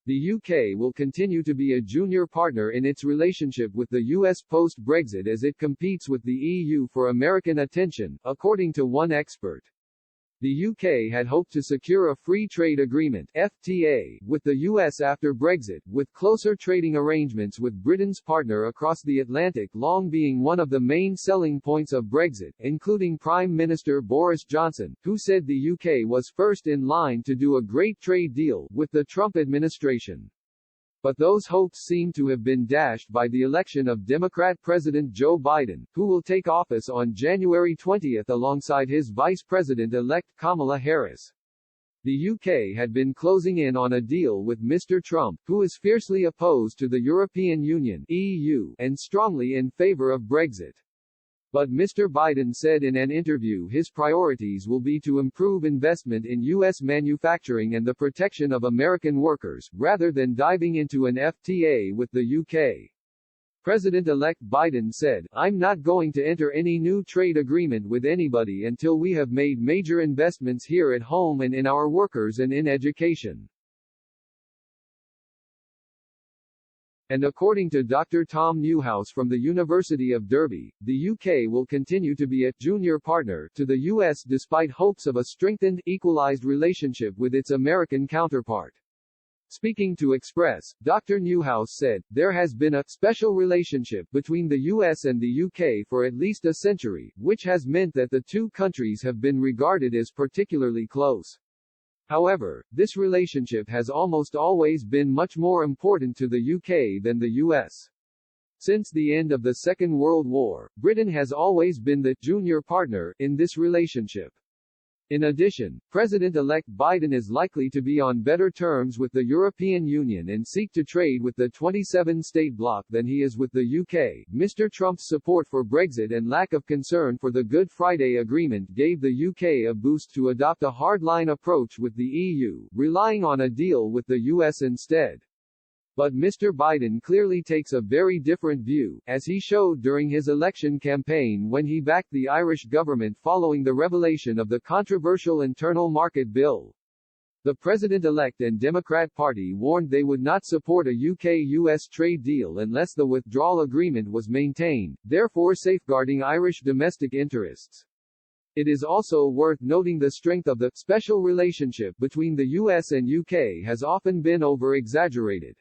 The UK will continue to be a junior partner in its relationship with the US post-Brexit as it competes with the EU for American attention, according to one expert. The UK had hoped to secure a free trade agreement (FTA) with the US after Brexit, with closer trading arrangements with Britain's partner across the Atlantic long being one of the main selling points of Brexit, including Prime Minister Boris Johnson, who said the UK was first in line to do a great trade deal with the Trump administration. But those hopes seem to have been dashed by the election of Democrat President Joe Biden, who will take office on January 20 alongside his Vice President-elect Kamala Harris. The UK had been closing in on a deal with Mr. Trump, who is fiercely opposed to the European Union (EU) and strongly in favor of Brexit. But Mr. Biden said in an interview his priorities will be to improve investment in U.S. manufacturing and the protection of American workers, rather than diving into an FTA with the UK. President-elect Biden said, "I'm not going to enter any new trade agreement with anybody until we have made major investments here at home and in our workers and in education." And according to Dr. Tom Newhouse from the University of Derby, the UK will continue to be a junior partner to the US despite hopes of a strengthened, equalized relationship with its American counterpart. Speaking to Express, Dr. Newhouse said, "There has been a special relationship between the US and the UK for at least a century, which has meant that the two countries have been regarded as particularly close. However, this relationship has almost always been much more important to the UK than the US. Since the end of the Second World War, Britain has always been the junior partner in this relationship." In addition, President-elect Biden is likely to be on better terms with the European Union and seek to trade with the 27-state bloc than he is with the UK. Mr. Trump's support for Brexit and lack of concern for the Good Friday Agreement gave the UK a boost to adopt a hardline approach with the EU, relying on a deal with the US instead. But Mr. Biden clearly takes a very different view, as he showed during his election campaign when he backed the Irish government following the revelation of the controversial Internal Market Bill. The president-elect and Democrat Party warned they would not support a UK-US trade deal unless the withdrawal agreement was maintained, therefore safeguarding Irish domestic interests. It is also worth noting the strength of the special relationship between the US and UK has often been over-exaggerated.